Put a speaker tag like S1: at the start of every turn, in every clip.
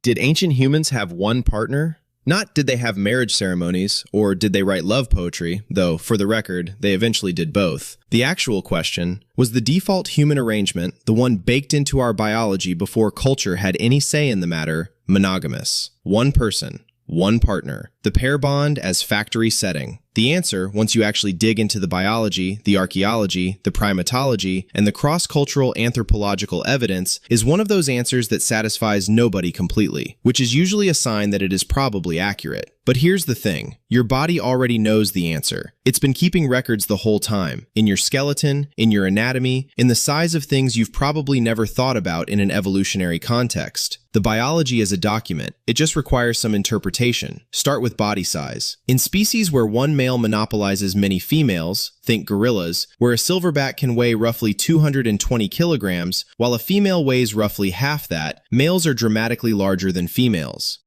S1: Did ancient humans have one partner? Not did they have marriage ceremonies, or did they write love poetry, though, for the record, they eventually did both. The actual question, was the default human arrangement, the one baked into our biology before culture had any say in the matter, monogamous? One person, one partner, the pair bond as factory setting. The answer, once you actually dig into the biology, the archaeology, the primatology, and the cross-cultural anthropological evidence, is one of those answers that satisfies nobody completely, which is usually a sign that it is probably accurate. But here's the thing, your body already knows the answer. It's been keeping records the whole time, in your skeleton, in your anatomy, in the size of things you've probably never thought about in an evolutionary context. The biology is a document, it just requires some interpretation. Start with body size. In species where one male monopolizes many females, think gorillas, where a silverback can weigh roughly 220 kilograms, while a female weighs roughly half that, males are dramatically larger than females.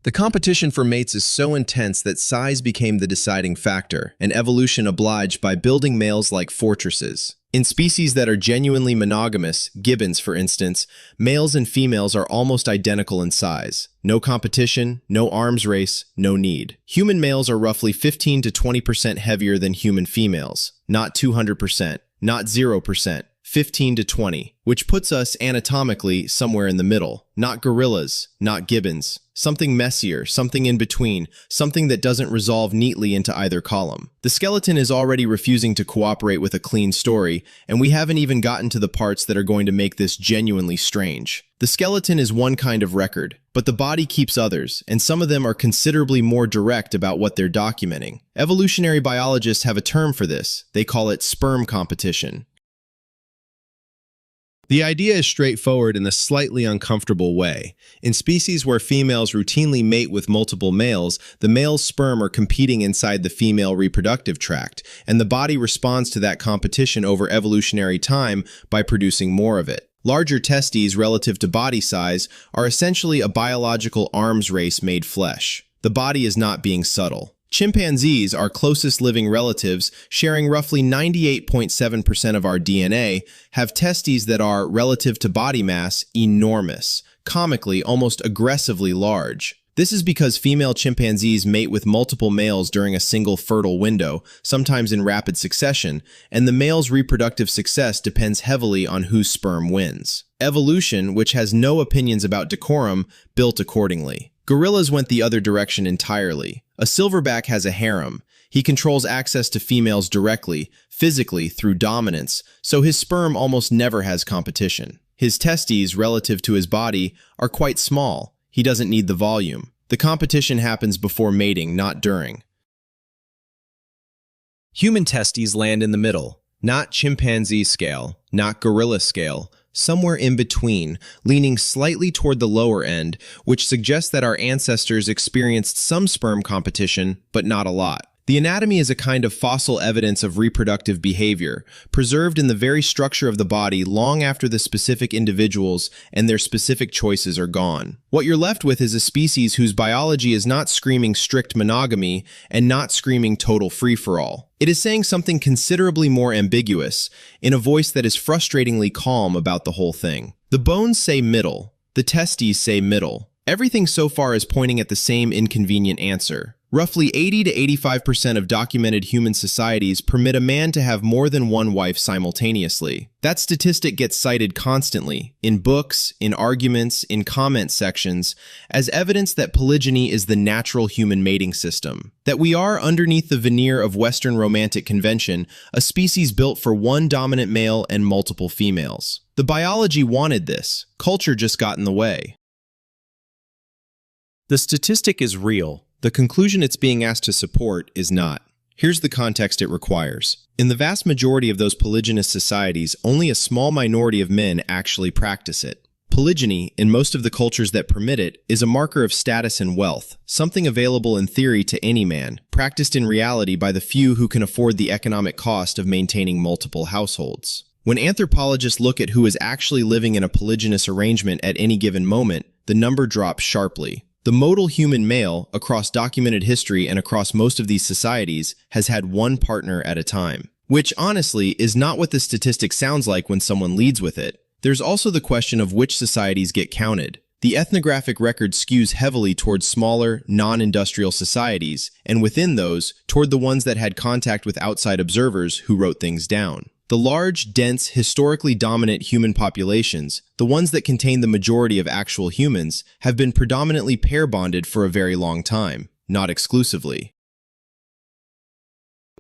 S1: The competition for mates is so intense that size became the deciding factor, and evolution obliged by building males like fortresses. In species that are genuinely monogamous, gibbons for instance, males and females are almost identical in size. No competition, no arms race, no need. Human males are roughly 15 to 20% heavier than human females. Not 200%, not 0%. 15 to 20, which puts us anatomically somewhere in the middle. Not gorillas, not gibbons. Something messier, something in between, something that doesn't resolve neatly into either column. The skeleton is already refusing to cooperate with a clean story, and we haven't even gotten to the parts that are going to make this genuinely strange. The skeleton is one kind of record, but the body keeps others, and some of them are considerably more direct about what they're documenting. Evolutionary biologists have a term for this. They call it sperm competition. The idea is straightforward in a slightly uncomfortable way. In species where females routinely mate with multiple males, the male's sperm are competing inside the female reproductive tract, and the body responds to that competition over evolutionary time by producing more of it. Larger testes relative to body size are essentially a biological arms race made flesh. The body is not being subtle. Chimpanzees, our closest living relatives, sharing roughly 98.7% of our DNA, have testes that are, relative to body mass, enormous, comically, almost aggressively large. This is because female chimpanzees mate with multiple males during a single fertile window, sometimes in rapid succession, and the male's reproductive success depends heavily on whose sperm wins. Evolution, which has no opinions about decorum, built accordingly. Gorillas went the other direction entirely. A silverback has a harem. He controls access to females directly, physically, through dominance, so his sperm almost never has competition. His testes, relative to his body, are quite small. He doesn't need the volume. The competition happens before mating, not during. Human testes land in the middle, not chimpanzee scale, not gorilla scale, somewhere in between, leaning slightly toward the lower end, which suggests that our ancestors experienced some sperm competition, but not a lot. The anatomy is a kind of fossil evidence of reproductive behavior, preserved in the very structure of the body long after the specific individuals and their specific choices are gone. What you're left with is a species whose biology is not screaming strict monogamy and not screaming total free-for-all. It is saying something considerably more ambiguous, in a voice that is frustratingly calm about the whole thing. The bones say middle. The testes say middle. Everything so far is pointing at the same inconvenient answer. Roughly 80 to 85% of documented human societies permit a man to have more than one wife simultaneously. That statistic gets cited constantly, in books, in arguments, in comment sections, as evidence that polygyny is the natural human mating system. That we are, underneath the veneer of Western romantic convention, a species built for one dominant male and multiple females. The biology wanted this. Culture just got in the way. The statistic is real. The conclusion it's being asked to support is not. Here's the context it requires. In the vast majority of those polygynous societies, only a small minority of men actually practice it. Polygyny, in most of the cultures that permit it, is a marker of status and wealth, something available in theory to any man, practiced in reality by the few who can afford the economic cost of maintaining multiple households. When anthropologists look at who is actually living in a polygynous arrangement at any given moment, the number drops sharply. The modal human male, across documented history and across most of these societies, has had one partner at a time. Which, honestly, is not what the statistic sounds like when someone leads with it. There's also the question of which societies get counted. The ethnographic record skews heavily towards smaller, non-industrial societies, and within those, toward the ones that had contact with outside observers who wrote things down. The large, dense, historically dominant human populations, the ones that contain the majority of actual humans, have been predominantly pair-bonded for a very long time, not exclusively.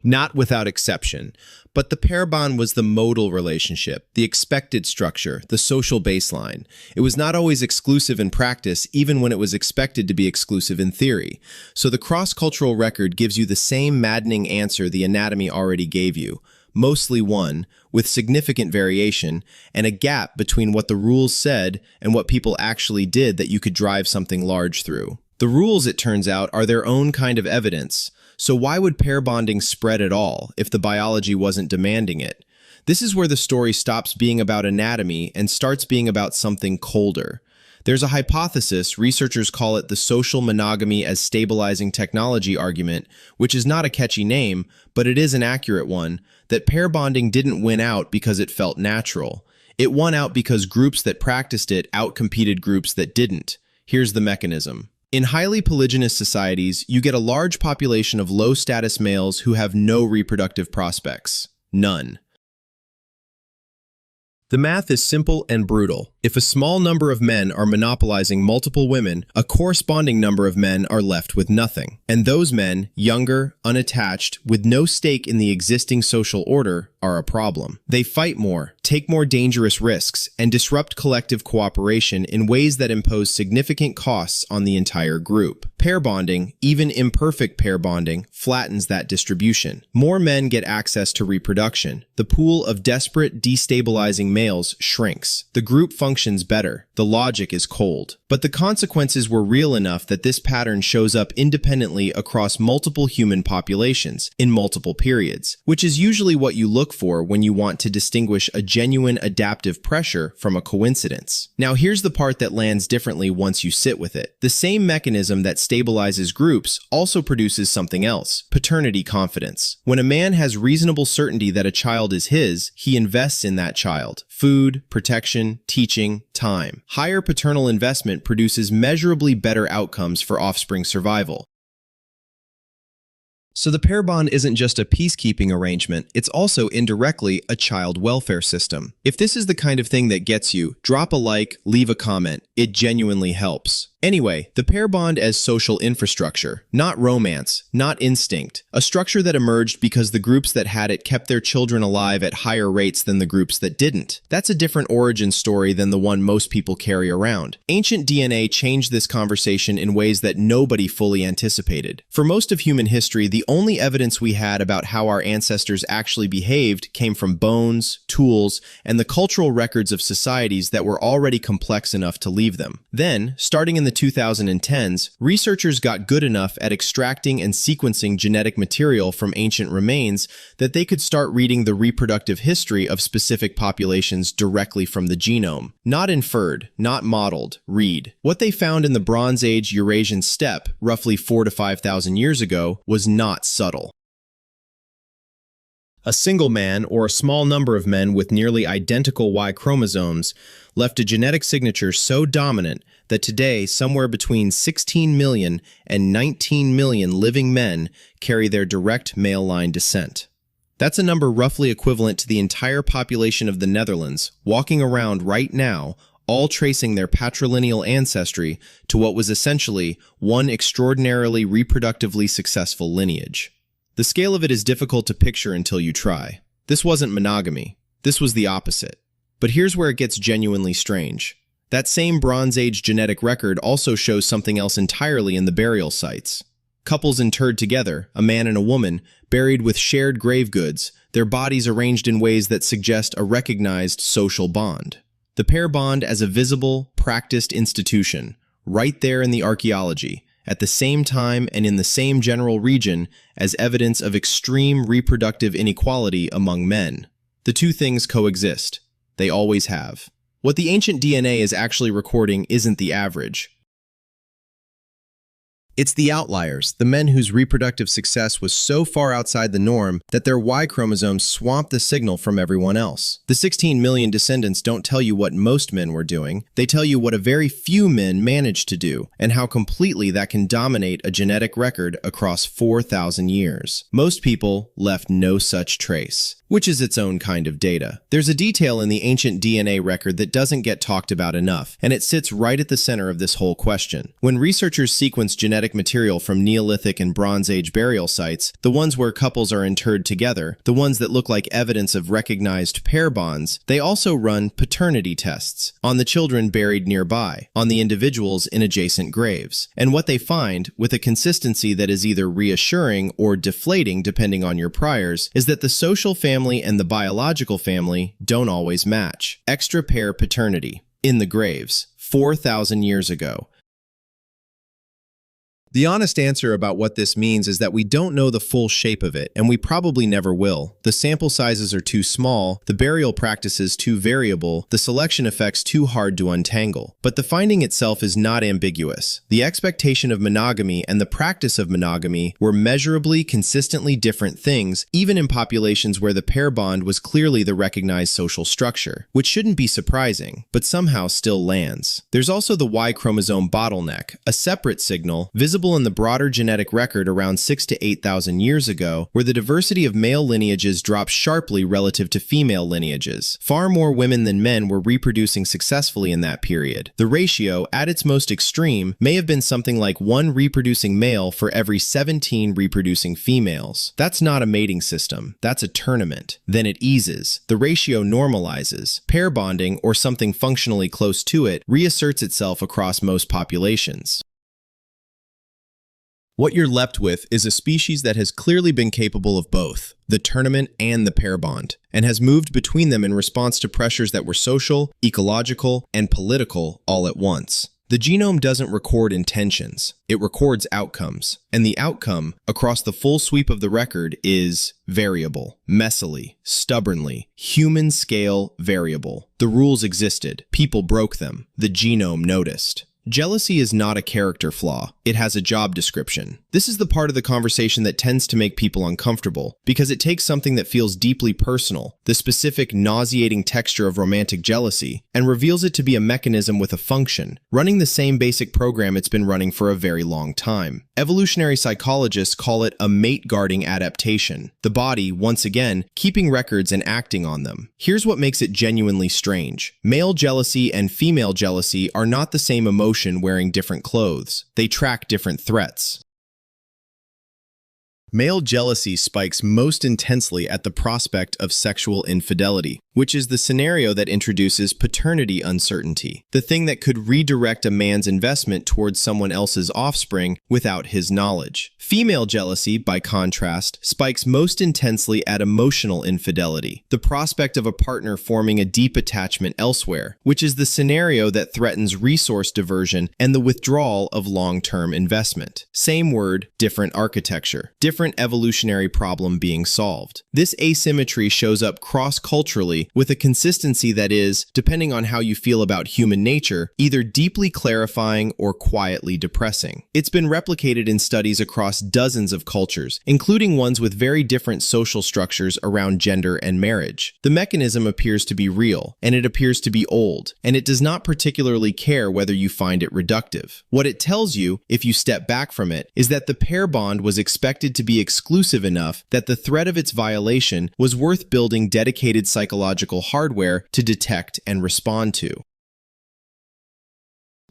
S1: Not without exception, but the pair bond was the modal relationship, the expected structure, the social baseline. It was not always exclusive in practice, even when it was expected to be exclusive in theory. So the cross-cultural record gives you the same maddening answer the anatomy already gave you. Mostly one, with significant variation, and a gap between what the rules said and what people actually did that you could drive something large through. The rules, it turns out, are their own kind of evidence. So why would pair bonding spread at all if the biology wasn't demanding it? This is where the story stops being about anatomy and starts being about something colder. There's a hypothesis, researchers call it the social monogamy as stabilizing technology argument, which is not a catchy name, but it is an accurate one, that pair bonding didn't win out because it felt natural. It won out because groups that practiced it outcompeted groups that didn't. Here's the mechanism. In highly polygynous societies, you get a large population of low-status males who have no reproductive prospects. None. The math is simple and brutal. If a small number of men are monopolizing multiple women, a corresponding number of men are left with nothing. And those men, younger, unattached, with no stake in the existing social order, are a problem. They fight more, take more dangerous risks, and disrupt collective cooperation in ways that impose significant costs on the entire group. Pair bonding, even imperfect pair bonding, flattens that distribution. More men get access to reproduction. The pool of desperate, destabilizing males shrinks. The group functions better. The logic is cold. But the consequences were real enough that this pattern shows up independently across multiple human populations, in multiple periods, which is usually what you look for when you want to distinguish a genuine adaptive pressure from a coincidence. Now here's the part that lands differently once you sit with it. The same mechanism that stabilizes groups also produces something else, paternity confidence. When a man has reasonable certainty that a child is his, he invests in that child. Food, protection, teaching, time. Higher paternal investment produces measurably better outcomes for offspring survival. So the pair bond isn't just a peacekeeping arrangement, it's also indirectly a child welfare system. If this is the kind of thing that gets you, drop a like, leave a comment. It genuinely helps. Anyway, the pair bond as social infrastructure, not romance, not instinct, a structure that emerged because the groups that had it kept their children alive at higher rates than the groups that didn't. That's a different origin story than the one most people carry around. Ancient DNA changed this conversation in ways that nobody fully anticipated. For most of human history, the only evidence we had about how our ancestors actually behaved came from bones, tools, and the cultural records of societies that were already complex enough to leave them. Then, starting in the 2010s, researchers got good enough at extracting and sequencing genetic material from ancient remains that they could start reading the reproductive history of specific populations directly from the genome. Not inferred, not modeled, read. What they found in the Bronze Age Eurasian steppe, roughly 4,000 to 5,000 years ago, was not subtle. A single man, or a small number of men with nearly identical Y chromosomes, left a genetic signature so dominant that today somewhere between 16 million and 19 million living men carry their direct male line descent. That's a number roughly equivalent to the entire population of the Netherlands, walking around right now, all tracing their patrilineal ancestry to what was essentially one extraordinarily reproductively successful lineage. The scale of it is difficult to picture until you try. This wasn't monogamy. This was the opposite. But here's where it gets genuinely strange. That same Bronze Age genetic record also shows something else entirely in the burial sites. Couples interred together, a man and a woman, buried with shared grave goods, their bodies arranged in ways that suggest a recognized social bond. The pair bond as a visible, practiced institution, right there in the archaeology, at the same time and in the same general region as evidence of extreme reproductive inequality among men. The two things coexist. They always have. What the ancient DNA is actually recording isn't the average. It's the outliers, the men whose reproductive success was so far outside the norm that their Y chromosomes swamped the signal from everyone else. The 16 million descendants don't tell you what most men were doing. They tell you what a very few men managed to do, and how completely that can dominate a genetic record across 4,000 years. Most people left no such trace, which is its own kind of data. There's a detail in the ancient DNA record that doesn't get talked about enough, and it sits right at the center of this whole question. When researchers sequence genetic material from Neolithic and Bronze Age burial sites, the ones where couples are interred together, the ones that look like evidence of recognized pair bonds, they also run paternity tests on the children buried nearby, on the individuals in adjacent graves. And what they find, with a consistency that is either reassuring or deflating depending on your priors, is that the social family and the biological family don't always match. Extra pair paternity in the graves 4,000 years ago. The honest answer about what this means is that we don't know the full shape of it, and we probably never will. The sample sizes are too small, the burial practices too variable, the selection effects too hard to untangle. But the finding itself is not ambiguous. The expectation of monogamy and the practice of monogamy were measurably, consistently different things, even in populations where the pair bond was clearly the recognized social structure, which shouldn't be surprising, but somehow still lands. There's also the Y chromosome bottleneck, a separate signal, visible in the broader genetic record around 6,000 to 8,000 years ago, where the diversity of male lineages dropped sharply relative to female lineages. Far more women than men were reproducing successfully in that period. The ratio, at its most extreme, may have been something like 1 reproducing male for every 17 reproducing females. That's not a mating system, that's a tournament. Then it eases. The ratio normalizes. Pair bonding, or something functionally close to it, reasserts itself across most populations. What you're left with is a species that has clearly been capable of both, the tournament and the pair bond, and has moved between them in response to pressures that were social, ecological, and political all at once. The genome doesn't record intentions, it records outcomes, and the outcome, across the full sweep of the record, is variable, messily, stubbornly, human-scale variable. The rules existed, people broke them, the genome noticed. Jealousy is not a character flaw, it has a job description. This is the part of the conversation that tends to make people uncomfortable, because it takes something that feels deeply personal, the specific nauseating texture of romantic jealousy, and reveals it to be a mechanism with a function, running the same basic program it's been running for a very long time. Evolutionary psychologists call it a mate-guarding adaptation, the body, once again, keeping records and acting on them. Here's what makes it genuinely strange. Male jealousy and female jealousy are not the same emotion wearing different clothes. They track different threats. Male jealousy spikes most intensely at the prospect of sexual infidelity, which is the scenario that introduces paternity uncertainty, the thing that could redirect a man's investment towards someone else's offspring without his knowledge. Female jealousy, by contrast, spikes most intensely at emotional infidelity, the prospect of a partner forming a deep attachment elsewhere, which is the scenario that threatens resource diversion and the withdrawal of long-term investment. Same word, different architecture, different evolutionary problem being solved. This asymmetry shows up cross-culturally with a consistency that is, depending on how you feel about human nature, either deeply clarifying or quietly depressing. It's been replicated in studies across dozens of cultures, including ones with very different social structures around gender and marriage. The mechanism appears to be real, and it appears to be old, and it does not particularly care whether you find it reductive. What it tells you, if you step back from it, is that the pair bond was expected to be exclusive enough that the threat of its violation was worth building dedicated psychological hardware to detect and respond to.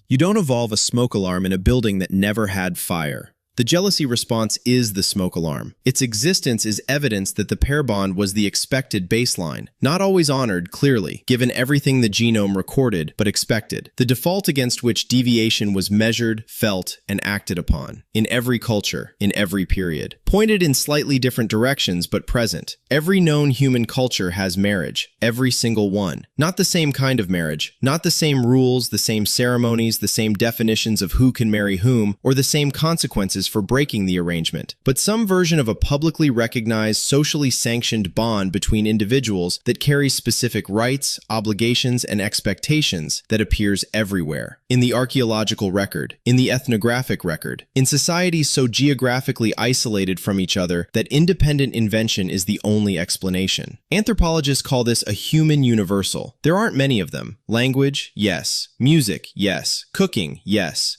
S1: You don't evolve a smoke alarm in a building that never had fire. The jealousy response is the smoke alarm. Its existence is evidence that the pair bond was the expected baseline, not always honored clearly, given everything the genome recorded, but expected. The default against which deviation was measured, felt, and acted upon, in every culture, in every period. Pointed in slightly different directions, but present. Every known human culture has marriage, every single one. Not the same kind of marriage, not the same rules, the same ceremonies, the same definitions of who can marry whom, or the same consequences consequences for breaking the arrangement, but some version of a publicly recognized, socially sanctioned bond between individuals that carries specific rights, obligations, and expectations that appears everywhere. In the archaeological record, in the ethnographic record, in societies so geographically isolated from each other that independent invention is the only explanation. Anthropologists call this a human universal. There aren't many of them. Language, yes. Music, yes. Cooking, yes.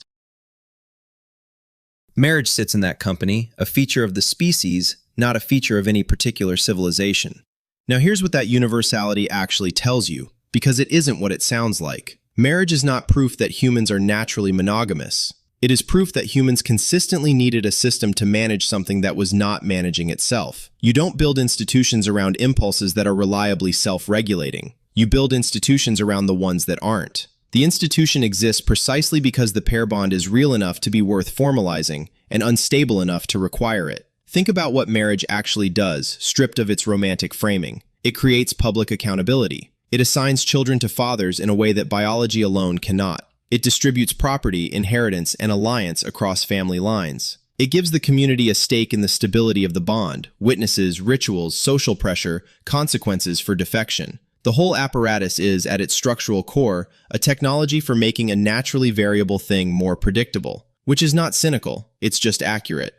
S2: Marriage sits in that company, a feature of the species, not a feature of any particular civilization.
S1: Now here's what that universality actually tells you, because it isn't what it sounds like. Marriage is not proof that humans are naturally monogamous. It is proof that humans consistently needed a system to manage something that was not managing itself. You don't build institutions around impulses that are reliably self-regulating. You build institutions around the ones that aren't. The institution exists precisely because the pair bond is real enough to be worth formalizing and unstable enough to require it. Think about what marriage actually does, stripped of its romantic framing. It creates public accountability. It assigns children to fathers in a way that biology alone cannot. It distributes property, inheritance, and alliance across family lines. It gives the community a stake in the stability of the bond, witnesses, rituals, social pressure, consequences for defection. The whole apparatus is, at its structural core, a technology for making a naturally variable thing more predictable, which is not cynical, it's just accurate.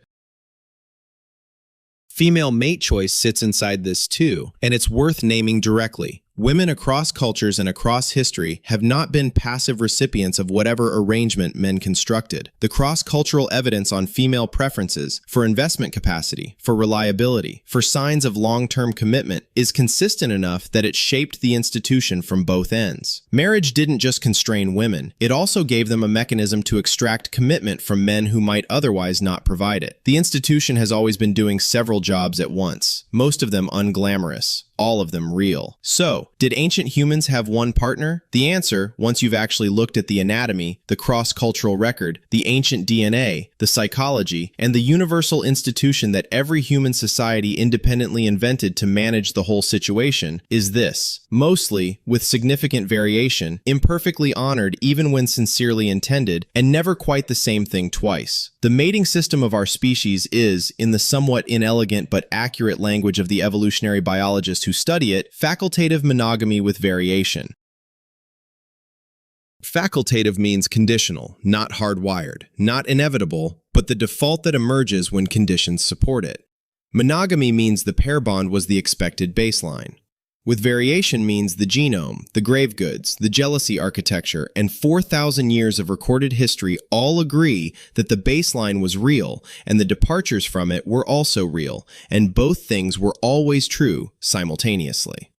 S1: Female mate choice sits inside this too, and it's worth naming directly. Women across cultures and across history have not been passive recipients of whatever arrangement men constructed. The cross-cultural evidence on female preferences, for investment capacity, for reliability, for signs of long-term commitment is consistent enough that it shaped the institution from both ends. Marriage didn't just constrain women, it also gave them a mechanism to extract commitment from men who might otherwise not provide it. The institution has always been doing several jobs at once, most of them unglamorous, all of them real. So, did ancient humans have one partner? The answer, once you've actually looked at the anatomy, the cross-cultural record, the ancient DNA, the psychology, and the universal institution that every human society independently invented to manage the whole situation, is this. Mostly, with significant variation, imperfectly honored even when sincerely intended, and never quite the same thing twice. The mating system of our species is, in the somewhat inelegant but accurate language of the evolutionary biologist who study it, facultative monogamy with variation. Facultative means conditional, not hardwired, not inevitable, but the default that emerges when conditions support it. Monogamy means the pair bond was the expected baseline. With variation means the genome, the grave goods, the jealousy architecture, and 4,000 years of recorded history all agree that the baseline was real and the departures from it were also real, and both things were always true simultaneously.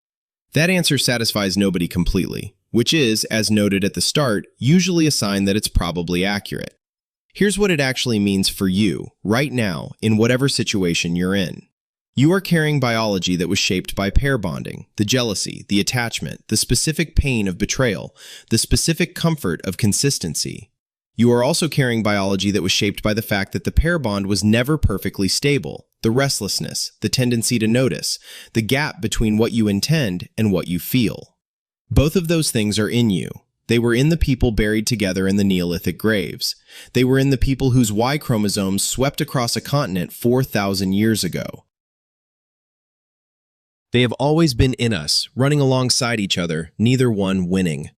S1: That answer satisfies nobody completely, which is, as noted at the start, usually a sign that it's probably accurate. Here's what it actually means for you, right now, in whatever situation you're in. You are carrying biology that was shaped by pair bonding, the jealousy, the attachment, the specific pain of betrayal, the specific comfort of consistency. You are also carrying biology that was shaped by the fact that the pair bond was never perfectly stable, the restlessness, the tendency to notice, the gap between what you intend and what you feel. Both of those things are in you. They were in the people buried together in the Neolithic graves. They were in the people whose Y chromosomes swept across a continent 4,000 years ago. They have always been in us, running alongside each other, neither one winning.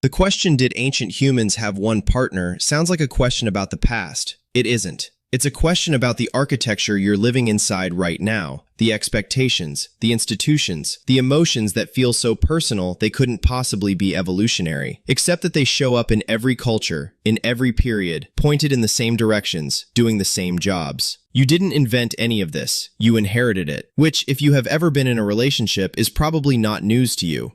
S1: The question, did ancient humans have one partner, sounds like a question about the past. It isn't. It's a question about the architecture you're living inside right now, the expectations, the institutions, the emotions that feel so personal they couldn't possibly be evolutionary, except that they show up in every culture, in every period, pointed in the same directions, doing the same jobs. You didn't invent any of this, you inherited it, which, if you have ever been in a relationship, is probably not news to you.